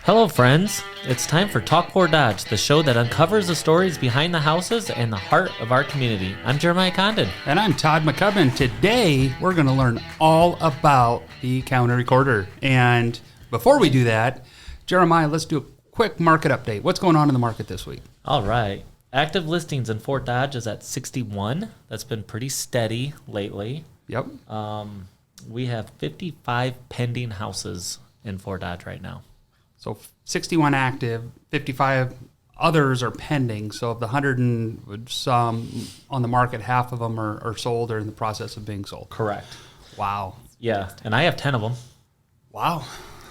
Hello, friends. It's time for Talk Fort Dodge, the show that uncovers the stories behind the houses and the heart of our community. I'm Jeremiahjcondon. And I'm Todd McCubbin. Today, we're going to learn all about the county recorder. And before we do that, Jeremiah, let's do a quick market update. What's going on in the market this week? All right. Active listings in Fort Dodge is at 61. That's been pretty steady lately. Yep. We have 55 pending houses in Fort Dodge right now. So 61 active, 55 others are pending. So of the 100 and some on the market, half of them are sold or in the process of being sold. Correct. Wow. Yeah, and I have 10 of them. Wow.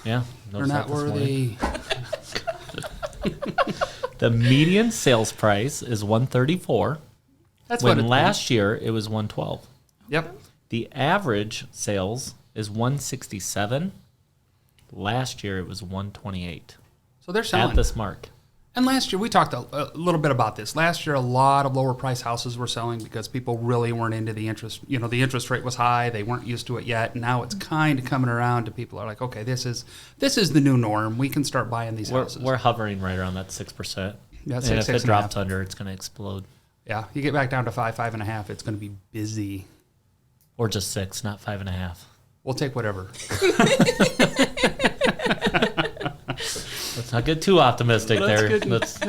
Yeah. They're not worthy. The median sales price is $134. That's when what last year it was $112. Yep. The average sales is $167. Last year it was $128. So they're selling at this mark. And last year we talked a little bit about this. Last year a lot of lower price houses were selling because people really weren't into the interest. You know, the interest rate was high. They weren't used to it yet. And now it's kind of coming around to people are like, okay, this is the new norm. We can start buying these houses. We're hovering right around that 6%. Yeah, and if it drops under, it's going to explode. Yeah, you get back down to 5.5, it's going to be busy. Or just 6, not 5.5. We'll take whatever. Let's not get too optimistic there.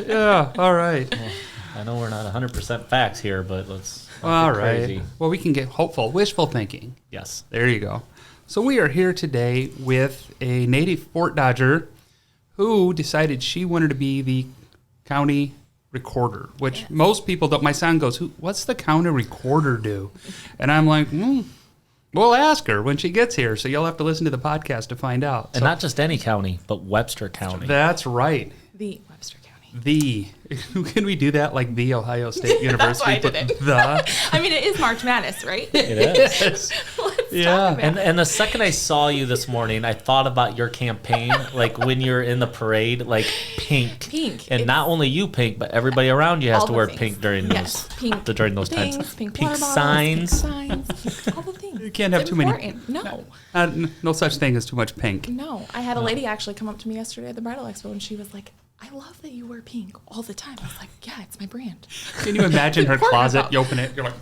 Yeah, all right. Well, I know we're not 100% facts here, but let's all get right. crazy. Well, we can get hopeful, wishful thinking. Yes. There you go. So we are here today with a native Fort Dodger who decided she wanted to be the county recorder, which most people don't. My son goes, what's the county recorder do? And I'm like, we'll ask her when she gets here. So you'll have to listen to the podcast to find out. And not just any county, but Webster County. That's right. The Webster County. Can we do that like the Ohio State University? That's why I did it. I mean, it is March Madness, right? It is. Let's talk about it. And the second I saw you this morning, I thought about your campaign, like when you're in the parade, like pink. Pink. And not only you pink, but everybody around you has to wear things. pink during Yes, those pink during those things, times. Pink Pink water bottles, signs. pink signs, all the things. You can't have It's too many. important. No. No such thing as too much pink. No. I had a lady actually come up to me yesterday at the Bridal Expo, and she was like, I love that you wear pink all the time. I was like, yeah, it's my brand. Can you imagine her Important closet? about- You open it, you're like,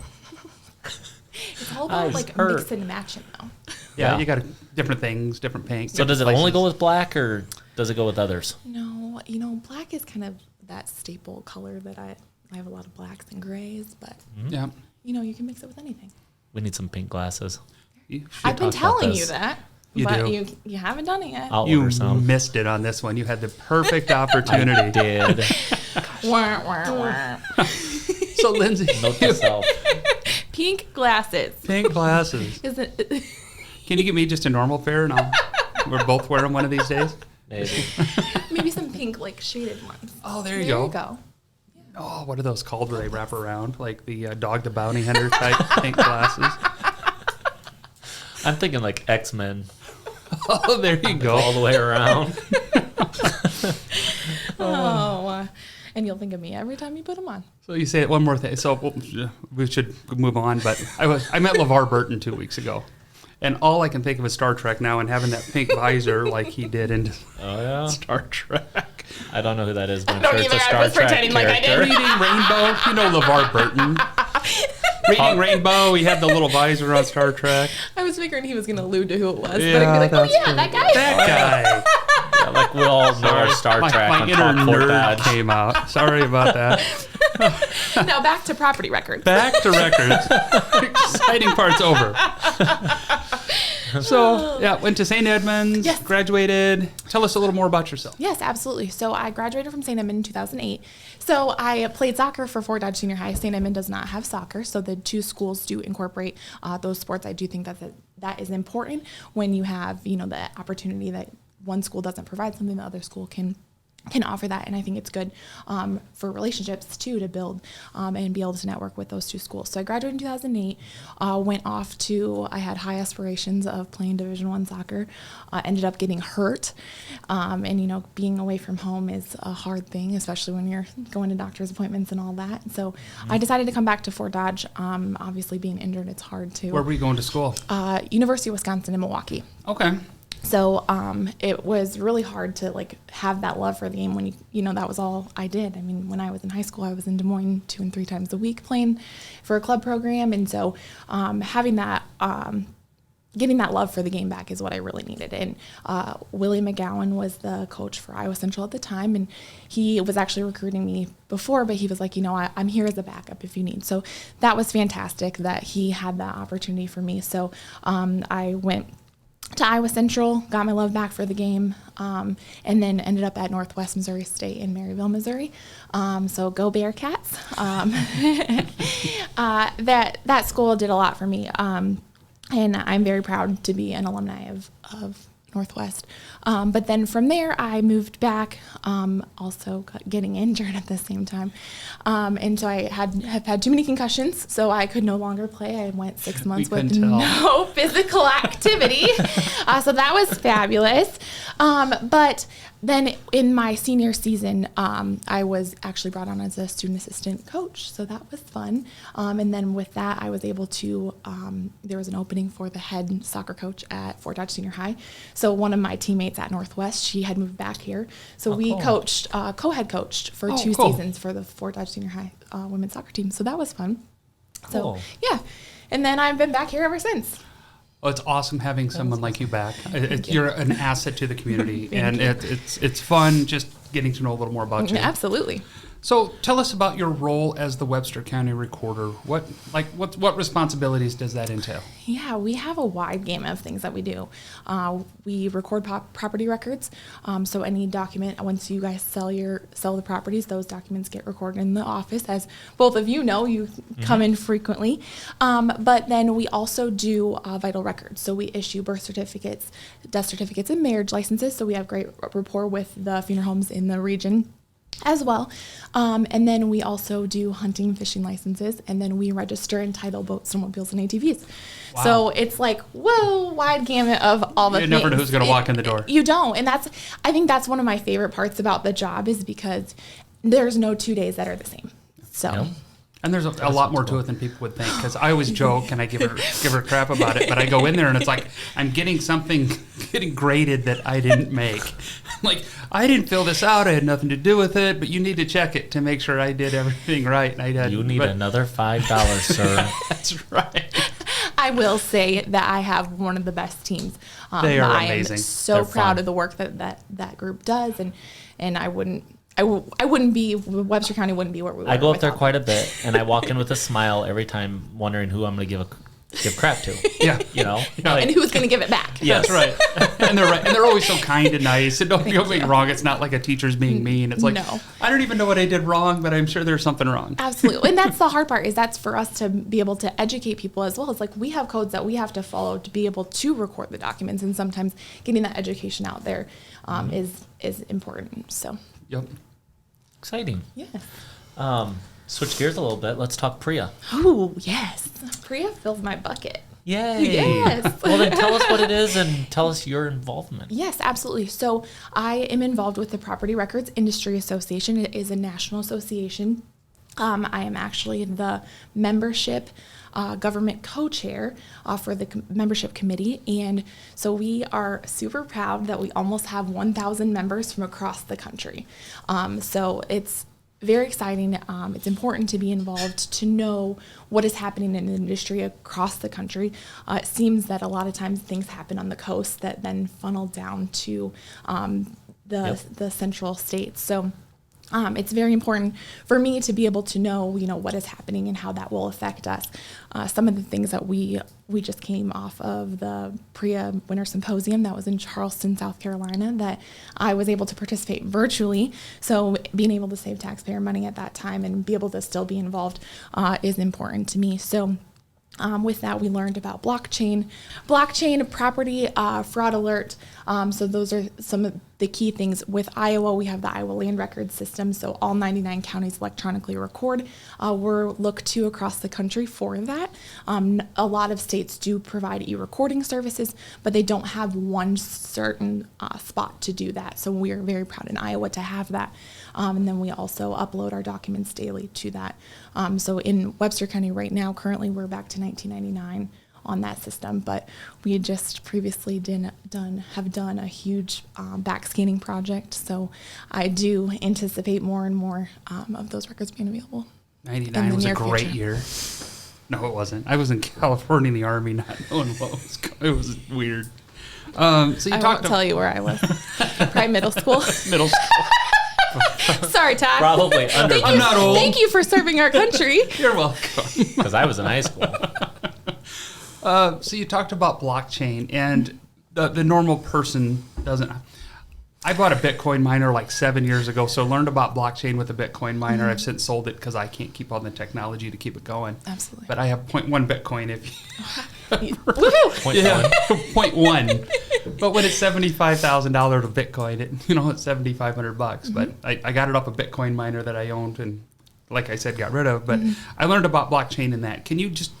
It's all about like mixing and matching, though. yeah, you got different things, different pink. So does it only go with black, or does it go with others? No, black is kind of that staple color that I have a lot of blacks and grays, but Yeah. you can mix it with anything. We need some pink glasses. I've been talk about telling this. you that, You but do. you haven't done it yet. I'll You order some. missed it on this one. You had the perfect opportunity. I did. Wah, wah, wah. So Lindsay, Note to self. Pink glasses. pink glasses. Is it? Can you get me just a normal pair and we'll both wear them one of these days? Maybe. Maybe some pink, like shaded ones. Oh, there you There go. you go. Oh, what are those called where they wrap around? Like the Dog the Bounty Hunter type pink glasses. I'm thinking like X-Men. Oh, there you go. All the way around. And you'll think of me every time you put them on. So you say one more thing. So we should move on. But I met LeVar Burton 2 weeks ago. And all I can think of is Star Trek now and having that pink visor like he did in Star Trek. I don't know who that is, but I'm don't sure it's a either. I Star was Trek pretending like I character. did. Reading Rainbow. You know LeVar Burton. Reading Rainbow. He had the little visor on Star Trek. I was figuring he was going to allude to who it was. Yeah, but I'd be like, that's oh, yeah, that guy. That guy. Yeah, like we all know our Star Trek My on inner Talk Fort nerd Dodge. came out. Sorry about that. Now back to property records. Back to records. Exciting part's over. So, went to St. Edmunds, Yes. graduated. Tell us a little more about yourself. Yes, absolutely. So I graduated from St. Edmund in 2008. So I played soccer for Fort Dodge Senior High. St. Edmund does not have soccer, so the two schools do incorporate those sports. I do think that is important when you have, the opportunity that one school doesn't provide something the other school can offer that, and I think it's good for relationships too, to build and be able to network with those two schools. So I graduated in 2008, went off to, I had high aspirations of playing Division I soccer, ended up getting hurt, and being away from home is a hard thing, especially when you're going to doctor's appointments and all that. So I decided to come back to Fort Dodge. Obviously being injured, it's hard to. Where were you going to school? University of Wisconsin in Milwaukee. Okay. So it was really hard to like have that love for the game when that was all I did. I mean, when I was in high school, I was in Des Moines 2 and 3 times a week playing for a club program, and so having that, getting that love for the game back is what I really needed. And Willie McGowan was the coach for Iowa Central at the time, and he was actually recruiting me before, but he was like, I'm here as a backup if you need. So that was fantastic that he had that opportunity for me. So I went to Iowa Central, got my love back for the game, and then ended up at Northwest Missouri State in Maryville, Missouri. So go Bearcats. That school did a lot for me, and I'm very proud to be an alumni of Northwest. But then from there, I moved back, also getting injured at the same time. And so I have had too many concussions, so I could no longer play. I went 6 months with no physical activity. So that was fabulous. But then in my senior season, I was actually brought on as a student assistant coach, so that was fun. And then with that, I was able to, there was an opening for the head soccer coach at Fort Dodge Senior High. So one of my teammates at Northwest, she had moved back here. So we coached, co-head coached for 2 seasons for the Fort Dodge Senior High women's soccer team. So that was fun. So, yeah. And then I've been back here ever since. Well, it's awesome having someone like you back. You're an asset to the community, and it's fun just getting to know a little more about you. Absolutely. So tell us about your role as the Webster County Recorder. What responsibilities does that entail? Yeah, we have a wide gamut of things that we do. We record property records. So any document, once you guys sell the properties, those documents get recorded in the office. As both of you know, you come in frequently. But then we also do vital records. So we issue birth certificates, death certificates, and marriage licenses. So we have great rapport with the funeral homes in the region as well. And then we also do hunting and fishing licenses, and then we register and title boats, snowmobiles, and ATVs. Wow. So it's like, whoa, wide gamut of all the things. You never know who's going to walk in the door. You don't. And I think that's one of my favorite parts about the job, is because there's no 2 days that are the same. So. Yep. And there's a lot more to it than people would think, because I always joke and I give her crap about it, but I go in there and it's like I'm getting graded that I didn't make. I'm like, I didn't fill this out, I had nothing to do with it, but you need to check it to make sure I did everything right. And I did. You need another $5, sir. That's right. I will say that I have one of the best teams. They are amazing. I am so proud of the work that group does, and I wouldn't be, Webster County wouldn't be where we were. I go up there quite a bit, and I walk in with a smile every time, wondering who I'm going to give crap to. Yeah. And who's going to give it back. Yes. That's right. And they're right. And they're always so kind and nice. And don't get me wrong, it's not like a teacher's being mean. It's like, no. I don't even know what I did wrong, but I'm sure there's something wrong. Absolutely. And that's the hard part, is that's for us to be able to educate people as well. It's like we have codes that we have to follow to be able to record the documents, and sometimes getting that education out there is important. So. Yep. Exciting. Yes. Switch gears a little bit. Let's talk PRIA. Oh, yes. PRIA fills my bucket. Yay. Yes. Well, then tell us what it is and tell us your involvement. Yes, absolutely. So I am involved with the Property Records Industry Association. It is a national association. I am actually the membership government co-chair for the membership committee, and so we are super proud that we almost have 1,000 members from across the country. So it's very exciting. It's important to be involved, to know what is happening in the industry across the country. It seems that a lot of times things happen on the coast that then funnel down to the central states. So it's very important for me to be able to know, what is happening and how that will affect us. Some of the things that we just came off of the PRIA Winter Symposium that was in Charleston, South Carolina, that I was able to participate virtually. So being able to save taxpayer money at that time and be able to still be involved is important to me. So with that, we learned about blockchain, property fraud alert. So those are some of the key things. With Iowa, we have the Iowa Land Record System, so all 99 counties electronically record. We're looked to across the country for that. A lot of states do provide e-recording services, but they don't have one certain spot to do that. So we are very proud in Iowa to have that. And then we also upload our documents daily to that. So in Webster County right now, currently we're back to 1999 on that system. But we had just previously have done a huge back scanning project. So I do anticipate more and more of those records being available. 99 was a great year. No, it wasn't. I was in California in the Army, not knowing what was going. It was weird. So you I won't tell you where I was. Probably middle school. Middle school. Sorry, Todd. Probably under. I'm not old. Thank you for serving our country. You're welcome. Because I was in high school. So you talked about blockchain, and the normal person doesn't. I bought a Bitcoin miner like 7 years ago, so learned about blockchain with a Bitcoin miner. Mm-hmm. I've since sold it because I can't keep all the technology to keep it going. Absolutely. But I have 0.1 Bitcoin if you... Woohoo! Point Yeah, one. 0.1. But when it's $75,000 of Bitcoin, it's $7,500 bucks. But I got it off a Bitcoin miner that I owned and, like I said, got rid of. But I learned about blockchain in that. Can you just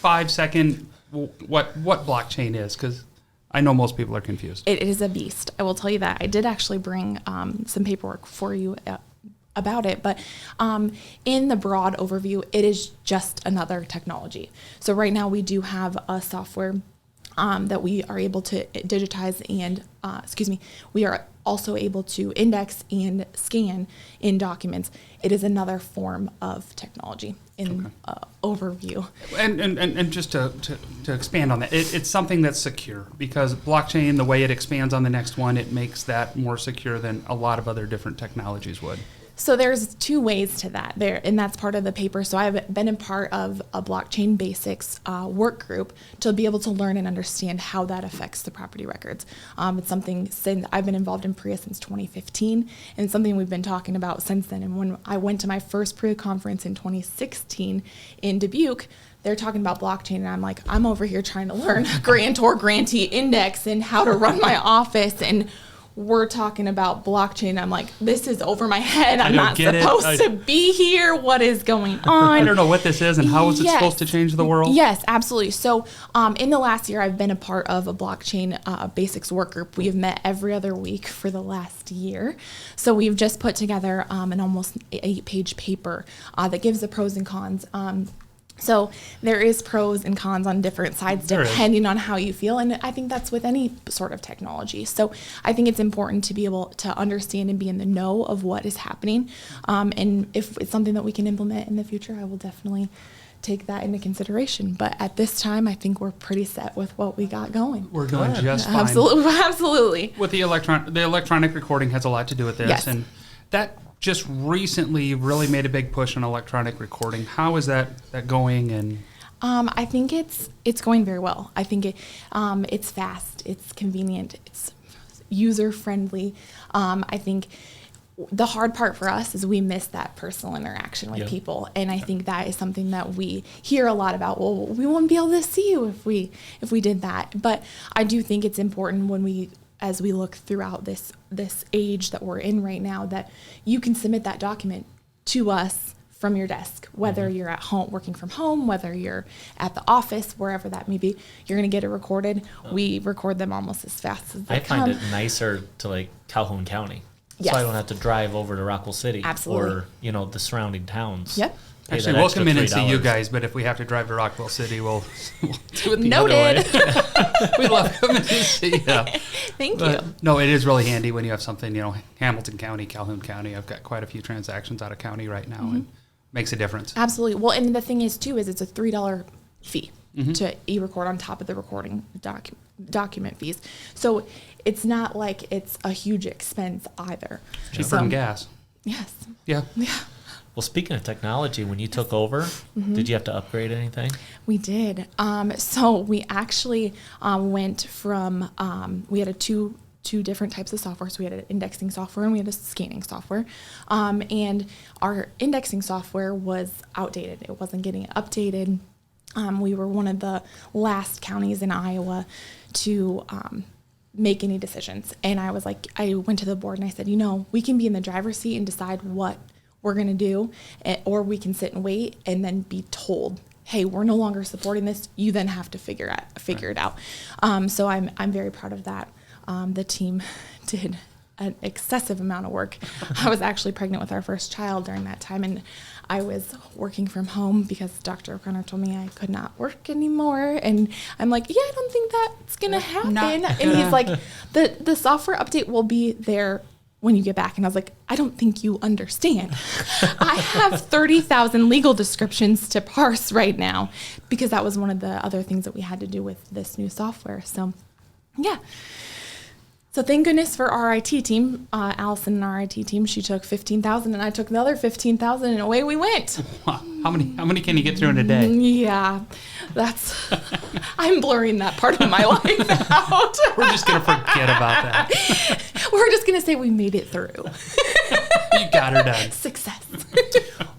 5-second what blockchain is? Because I know most people are confused. It is a beast. I will tell you that. I did actually bring some paperwork for you about it, but in the broad overview, it is just another technology. So right now we do have a software that we are able to digitize and, we are also able to index and scan in documents. It is another form of technology in overview. And just to expand on that, it's something that's secure, because blockchain, the way it expands on the next one, it makes that more secure than a lot of other different technologies would. So there's two ways to that there, and that's part of the paper. So I've been a part of a blockchain basics work group to be able to learn and understand how that affects the property records. It's something since I've been involved in PRIA since 2015, and it's something we've been talking about since then. And when I went to my first PRIA conference in 2016 in Dubuque, they're talking about blockchain, and I'm like, I'm over here trying to learn grantor grantee index and how to run my office, and we're talking about blockchain. I'm like, this is over my head. I'm not supposed to be here. What is going on? I don't know what this is and how is it supposed to change the world? Yes, absolutely. So in the last year, I've been a part of a blockchain basics work group. We've met every other week for the last year. So we've just put together an almost 8-page paper that gives the pros and cons. So there is pros and cons on different sides depending on how you feel. And I think that's with any sort of technology. So I think it's important to be able to understand and be in the know of what is happening. And if it's something that we can implement in the future, I will definitely take that into consideration. But at this time, I think we're pretty set with what we got going. We're doing just fine. Absolutely. With the electronic recording has a lot to do with this. Yes. And that just recently really made a big push on electronic recording. How is that going? And I think it's going very well. I think it's fast, it's convenient, it's user friendly. I think the hard part for us is we miss that personal interaction with people, and I think that is something that we hear a lot about. Well, we wouldn't be able to see you if we did that. But I do think it's important as we look throughout this age that we're in right now, that you can submit that document to us from your desk, whether you're at home, working from home, whether you're at the office, wherever that may be, you're going to get it recorded. We record them almost as fast as they come. I find it nicer to like Calhoun County. Yes. So I don't have to drive over to Rockwell City. Absolutely. Or, the surrounding towns. Yep. Actually, we'll come in and see you guys, but if we have to drive to Rockwell City, we'll do it the Noted. other way. We love coming to see you. Thank you. No, it is really handy when you have something, Hamilton County, Calhoun County. I've got quite a few transactions out of county right now, and makes a difference. Absolutely. Well, and the thing is, too, is it's a $3 fee to e-record on top of the recording document fees. So it's not like it's a huge expense either. Cheaper than gas. Yes. Yeah. Well, speaking of technology, when you took over, did you have to upgrade anything? We did. So we actually went from, we had two different types of software. So we had an indexing software and we had a scanning software. And our indexing software was outdated. It wasn't getting updated. We were one of the last counties in Iowa to make any decisions. And I went to the board and I said, we can be in the driver's seat and decide what we're going to do, or we can sit and wait and then be told, hey, we're no longer supporting this. You then have to figure it out. So I'm very proud of that. The team did an excessive amount of work. I was actually pregnant with our first child during that time, and I was working from home because Dr. O'Connor told me I could not work anymore. And I'm like, yeah, I don't think that's going to happen. And he's like, the software update will be there when you get back. And I was like, I don't think you understand. I have 30,000 legal descriptions to parse right now, because that was one of the other things that we had to do with this new software. So, yeah. So thank goodness for our IT team. Allison and our IT team, she took 15,000 and I took the other 15,000, and away we went. How many can you get through in a day? Yeah, I'm blurring that part of my life out. We're just going to forget about that. We're just going to say we made it through. You got her done. Success.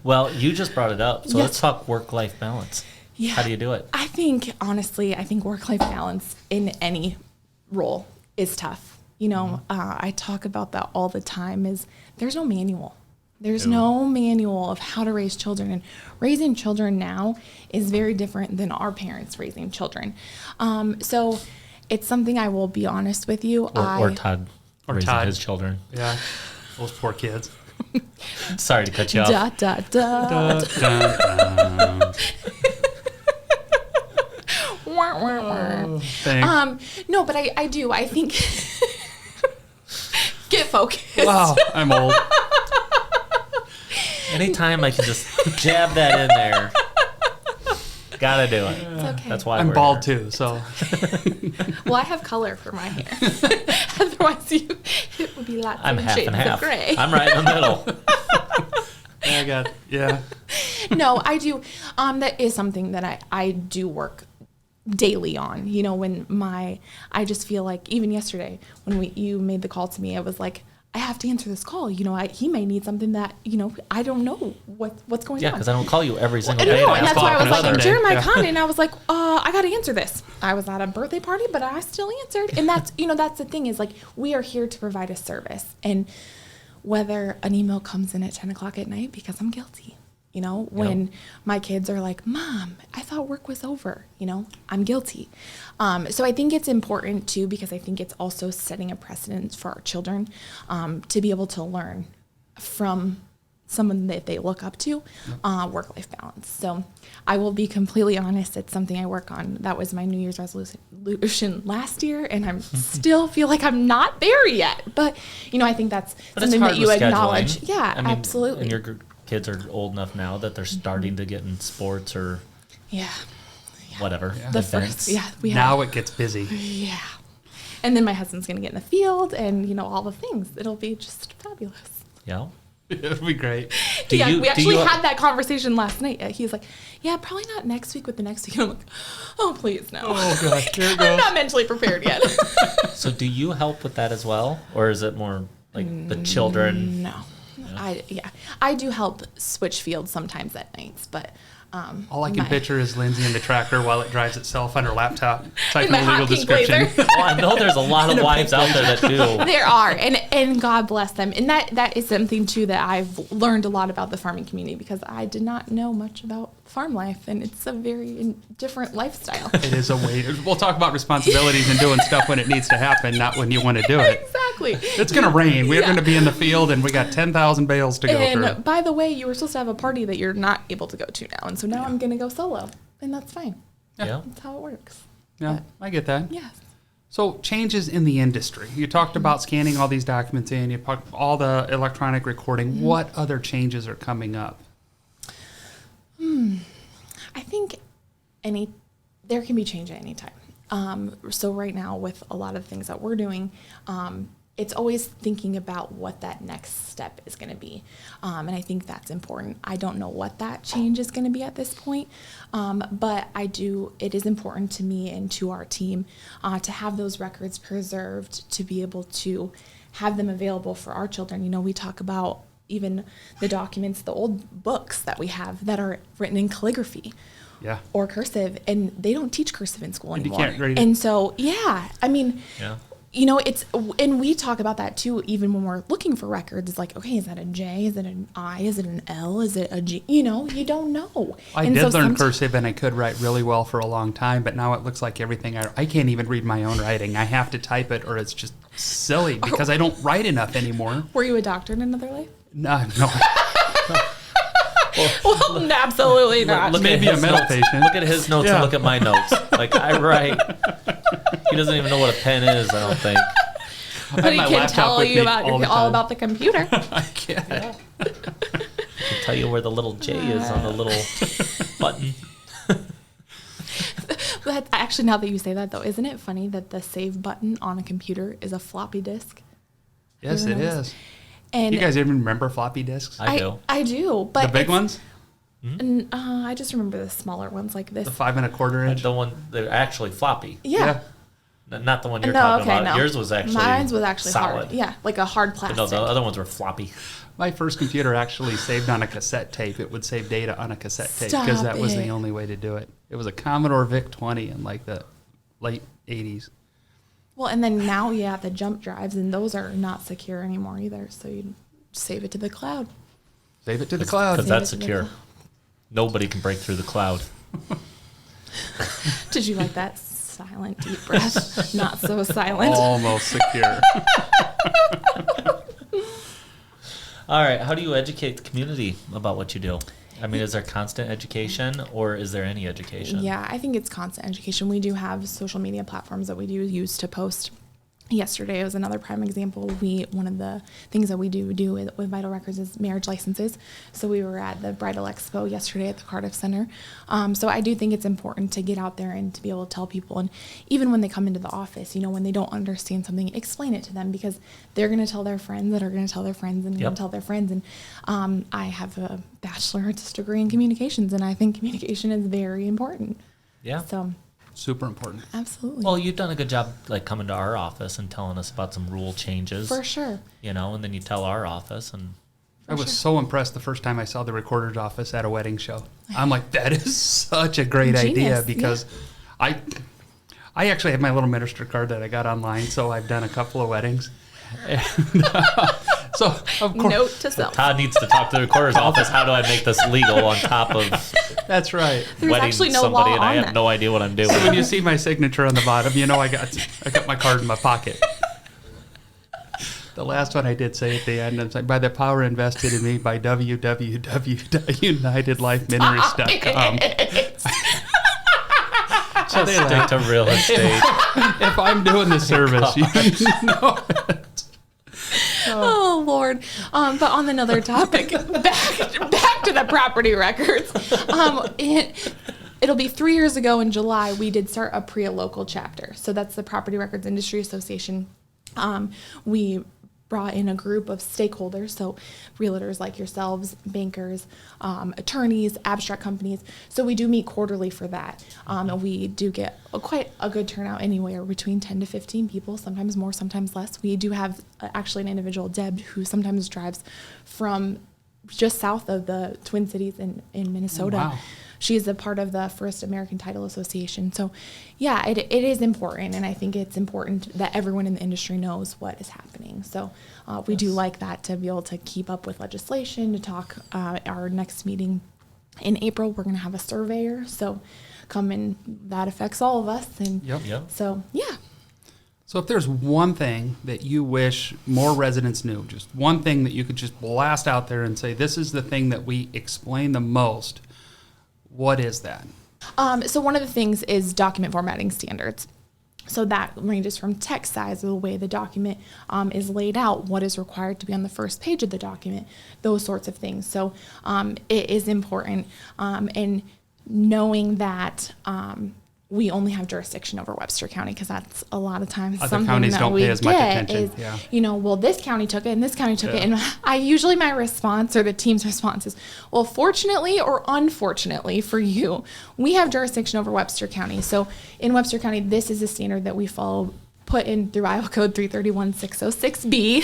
Well, you just brought it up, so Yes. let's talk work-life balance. Yeah. How do you do it? I think work-life balance in any role is tough. You know, I talk about that all the time, is there's no manual. There's no manual of how to raise children. And raising children now is very different than our parents raising children. So it's something, I will be honest with you. Or Todd raising his children. Yeah, those poor kids. Sorry to cut you off. Da, da, da. Wah, wah, wah. Thanks. No, but I do. I think get focused. Wow, I'm old. Anytime I can just jab that in there, gotta do it. It's okay. That's why I'm we're bald here. too, so Well, I have color for my hair. Otherwise, it would be lots I'm of half shades and half. of gray. I'm right in the middle. yeah. No, I do. That is something that I do work daily on. You know, I just feel like, even yesterday when you made the call to me, I was like, I have to answer this call. You know, he may need something that, you know, I don't know what's going on. Yeah, because I don't call you every single No, day. and that's why I was like, another day. Jeremiahjcondon, and I was like, I got to answer this. I was at a birthday party, but I still answered. And that's, you know, that's the thing, is like, we are here to provide a service. And whether an email comes in at 10 o'clock at night, because I'm guilty. You know, when my kids are like, Mom, I thought work was over, you know, I'm guilty. So I think it's important too, because I think it's also setting a precedent for our children to be able to learn from someone that they look up to, work-life balance. So I will be completely honest, it's something I work on. That was my New Year's resolution last year, and I still feel like I'm not there yet. But, you know, I think that's something that you acknowledge. Scheduling. Yeah, I mean, absolutely. And your kids are old enough now that they're starting to get in sports or whatever. The events. first, we Now have, it gets busy. yeah. And then my husband's going to get in the field, and, you know, all the things. It'll be just fabulous. Yeah. It'll be great. We actually had that conversation last night. He's like, yeah, probably not next week, but the next week. And I'm like, oh, please, no. Oh, gosh. Here it I'm goes. not mentally prepared yet. So do you help with that as well? Or is it more like the children? No. I do help switch fields sometimes at nights, but All I can picture is Lindsay in the tractor while it drives itself on her laptop, typing my a legal hot pink description. blazer. Well, I know there's a lot of wives out there that do. There are, and God bless them. And that is something too that I've learned a lot about the farming community, because I did not know much about farm life, and it's a very different lifestyle. It is a way. We'll talk about responsibilities and doing stuff when it needs to happen, not when you want to do it. Exactly. It's going to rain. We're going to be in the field, and we got 10,000 bales to go And through. by the way, you were supposed to have a party that you're not able to go to now, and so now I'm going to go solo, and that's fine. Yeah. That's how it works. Yeah, I get that. Yes. So changes in the industry. You talked about scanning all these documents in. You talked all the electronic recording. Mm-hmm. What other changes are coming up? I think there can be change at any time. So right now, with a lot of things that we're doing, it's always thinking about what that next step is going to be. And I think that's important. I don't know what that change is going to be at this point, but it is important to me and to our team to have those records preserved, to be able to have them available for our children. You know, we talk about even the documents, the old books that we have that are written in calligraphy. Yeah. Or cursive, and they don't teach cursive in school And you anymore. can't read it. And so, I mean, and we talk about that too, even when we're looking for records. It's like, okay, is that a J? Is it an I? Is it an L? Is it a G? You don't know. I did learn cursive, and I could write really well for a long time, but now it looks like everything I can't even read my own writing. I have to type it, or it's just silly because I don't write enough anymore. Were you a doctor in another life? No. Well, absolutely not. Maybe a mental patient. Look at his notes and look at my notes. Like, I write. He doesn't even know what a pen is, I don't think. But he can tell you all about the computer. I can. Yeah. He can tell you where the little J is on the little button. That's actually, now that you say that, though, isn't it funny that the save button on a computer is a floppy disk? Yes, it is. And you guys even remember floppy disks? I do. But the big ones? I just remember the smaller ones like this. The 5 1/4 inch? The one, they're actually floppy. Yeah. Not the one you're talking about. No. Yours was actually Mine was actually solid. hard. Yeah, like a hard plastic. But no, the other ones were floppy. My first computer actually saved on a cassette tape. It would save data on a cassette tape because that was the only way to do it. It was a Commodore VIC-20 in like the late 80s. Well, and then now you have the jump drives, and those are not secure anymore either. So you save it to the cloud. Save it to the cloud. Because that's secure. Nobody can break through the cloud. Did you like that silent deep breath? Not so silent. Almost secure. All right. How do you educate the community about what you do? I mean, is there constant education, or is there any education? Yeah, I think it's constant education. We do have social media platforms that we do use to post. Yesterday was another prime example. One of the things that we do with Vital Records is marriage licenses. So we were at the Bridal Expo yesterday at the Cardiff Center. So I do think it's important to get out there and to be able to tell people. And even when they come into the office, when they don't understand something, explain it to them, because they're going to tell their friends that are going to tell their friends and going to tell their friends. And I have a bachelor artist degree in communications, and I think communication is very important. Yeah. So. Super important. Absolutely. Well, you've done a good job, like, coming to our office and telling us about some rule changes. For sure. And then you tell our office. And I was so impressed the first time I saw the recorder's office at a wedding show. I'm like, that is such a great idea, because I actually have my little minister card that I got online, so I've done a couple of weddings. And, so, of course, note to self. Todd needs to talk to the recorder's office. How do I make this legal on top of that's right. There's wedding actually no somebody law and I on have that. no idea what I'm doing? So when you see my signature on the bottom, I got my card in my pocket. The last one I did say at the end, it's like, by the power invested in me by www.unitedlifemineries.com. Just stick to real estate. If I'm doing the service, you know it. Oh, Lord. But on another topic, back to the property records. It'll be 3 years ago in July, we did start a PRIA local chapter. So that's the Property Records Industry Association. We brought in a group of stakeholders, so realtors like yourselves, bankers, attorneys, abstract companies. So we do meet quarterly for that. And we do get quite a good turnout, anywhere between 10 to 15 people, sometimes more, sometimes less. We do have actually an individual, Deb, who sometimes drives from just south of the Twin Cities in Minnesota. Wow. She's a part of the First American Title Association. So, yeah, it is important, and I think it's important that everyone in the industry knows what is happening. So we do like that, to be able to keep up with legislation, to talk. Our next meeting in April, we're going to have a surveyor. So come in, that affects all of us. And Yep. So, yeah. So if there's one thing that you wish more residents knew, just one thing that you could just blast out there and say, this is the thing that we explain the most, what is that? So one of the things is document formatting standards. So that ranges from text size, the way the document is laid out, what is required to be on the first page of the document, those sorts of things. So it is important. And knowing that we only have jurisdiction over Webster County, because that's a lot of times Other something counties that don't we pay as much get attention. is, Yeah. well, this county took it and this county took it. And my response, or the team's response, is, well, fortunately or unfortunately for you, we have jurisdiction over Webster County. So in Webster County, this is a standard that we follow, put in through Iowa Code 331-606B.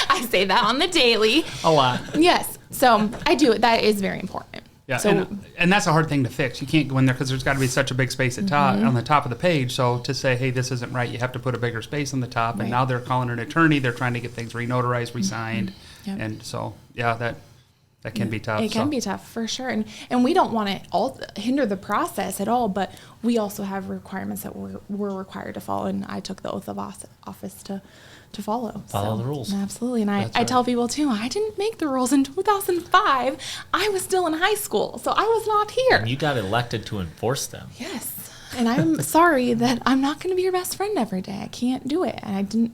I say that on the daily. A lot. Yes. So I do. That is very important. Yeah, So and that's a hard thing to fix. You can't go in there because there's got to be such a big space at top on the top of the page. So to say, hey, this isn't right, you have to put a bigger space on the top. And Right. now they're calling an attorney. They're trying to get things re-notarized, re-signed. Yep. And so, yeah, that can be tough. It can be tough for sure, and we don't want to hinder the process at all. But we also have requirements that we're required to follow, and I took the oath of office to follow. Follow the rules. Absolutely, and That's I right. tell people too. I didn't make the rules in 2005. I was still in high school, so I was not here. And you got elected to enforce them. Yes, and I'm sorry that I'm not going to be your best friend every day. I can't do it, and I didn't.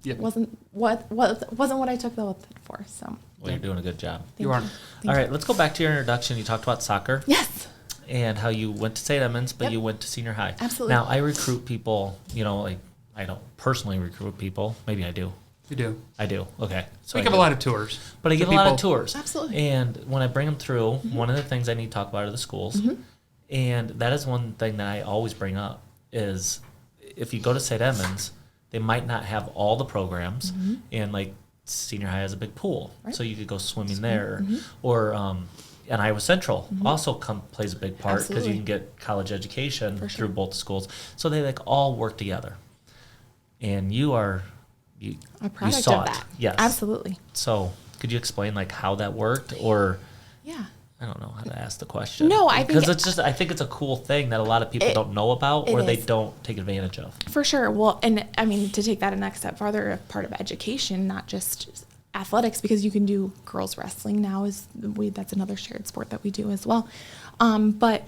Yep. Wasn't what I took the oath for. So Well, you're doing a good job. thank You are. All right, let's go back to your introduction. You talked about soccer Yes. and how you went to St. Edmunds, but Yep. you went to senior high. Absolutely. Now, I recruit people, like I don't personally recruit people. Maybe I do. You do. I do. Okay. So We I give do. a lot of tours. But I to give a lot of people. tours. Absolutely. And when I bring them through, one of the things I need to talk about are the schools. And that is one thing that I always bring up is if you go to St. Edmunds, they might not have all the programs. And like senior high has a big pool. Right. So you could go swimming there. Or and Iowa Central also plays a big part because Absolutely. you can get college education For sure. through both schools. So they like all work together. And you are A product saw of it. that. Yes. Absolutely. So could you explain like how that worked, or Yeah. I don't know how to ask the question. No, I think- because I think it's a cool thing that a lot of people don't know about it or they is. don't take advantage of. For sure. Well, and I mean, to take that a next step farther, a part of education, not just athletics, because you can do girls wrestling now that's another shared sport that we do as well. But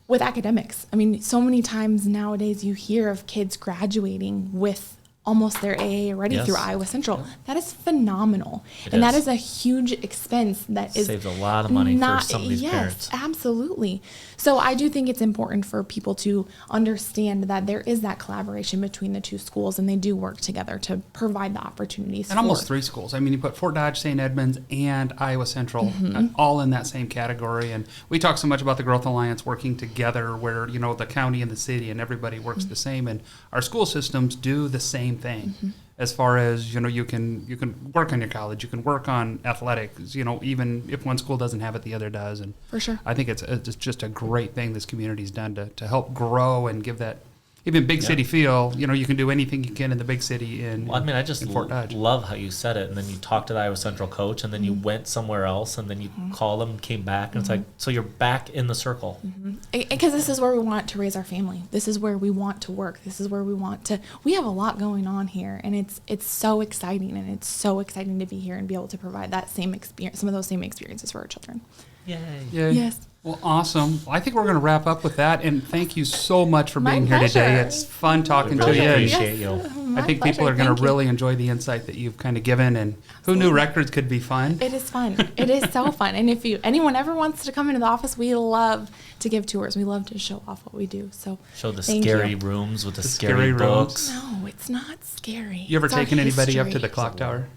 with academics, I mean, so many times nowadays you hear of kids graduating with almost their AA already Yes. through Iowa Central. That is phenomenal. It and that is. is a huge expense that is Saves a lot of money for some of these yes, parents. Absolutely. So I do think it's important for people to understand that there is that collaboration between the two schools, and they do work together to provide the opportunities. And almost 3 schools. I mean, you put Fort Dodge, St. Edmunds, and Iowa Central all in that same category. And we talk so much about the Growth Alliance working together where, the county and the city and everybody works the same. And our school systems do the same thing as far as, you can work on your college, you can work on athletics, even if one school doesn't have it, the other does. And For sure. I think it's just a great thing this community's done to help grow and give that even big city feel. You can do anything you can in the big city Well, I mean, I just in Fort Dodge. love how you said it, and then you talked to the Iowa Central coach, and then you went somewhere else, and then you called them, came back, and it's like, so you're back in the circle. Because this is where we want to raise our family. This is where we want to work. This is where we have a lot going on here, and it's so exciting, and it's so exciting to be here and be able to provide that same experience, some of those same experiences for our children. Yay. Yeah. Yes. Well, awesome. Well, I think we're going to wrap up with that. And thank you so much for My being here today. pleasure. It's fun talking We to really you. And appreciate you. I think people are going to really enjoy the insight that you've kind of given. And who knew records could be fun? It is fun. It is so fun. And if anyone ever wants to come into the office, we love to give tours. We love to show off what we do. So Show the thank scary you. rooms with the scary scary rooms. books. No, it's not scary. You ever It's our taken anybody up to history. the clock tower?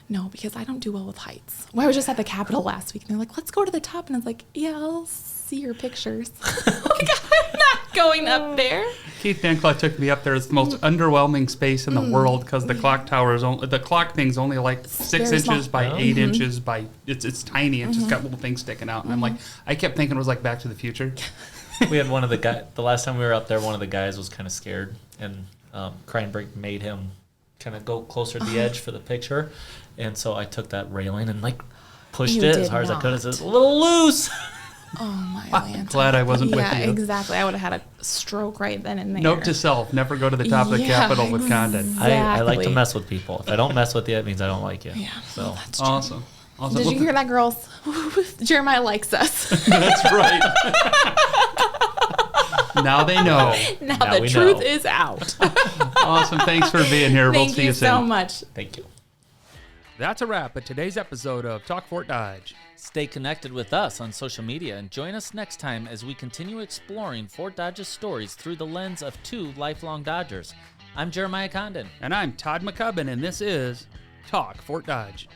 No, because I don't do well with heights. Well, I was just at the Capitol last week, and they're like, let's go to the top. And I was like, yeah, I'll see your pictures. Like, I'm not going up there. Keith Dankla took me up there. It's the most underwhelming space in the world because the clock tower is the clock thing's only like 6 very small. inches by 8 inches by it's tiny. It's just got little things sticking out. And I'm like, I kept thinking it was like Back to the Future. We had one of the last time we were up there, one of the guys was kind of scared, and Kreinbrink made him kind of go closer to the edge for the picture. And so I took that railing and like pushed You it as did hard as I could. not. It's a little loose. Oh, my Lanta. Glad I wasn't with Yeah, you. exactly. I would have had a stroke right then and there. Note to self: never go to the top of the Yeah, Capitol with Condon. I like to Exactly. mess with people. If I don't mess with you, it means I don't like you. Yeah, So that's true. Awesome. Awesome. Did you hear that, girls? Jeremiah likes us. That's right. Now they know. Now Now the we truth know. is out. Awesome. Thanks for being here. We'll Thank see you you soon. so much. thank you. That's a wrap at today's episode of Talk Fort Dodge. Stay connected with us on social media and join us next time as we continue exploring Fort Dodge's stories through the lens of 2 lifelong Dodgers. I'm Jeremiah Condon. And I'm Todd McCubbin, and this is Talk Fort Dodge.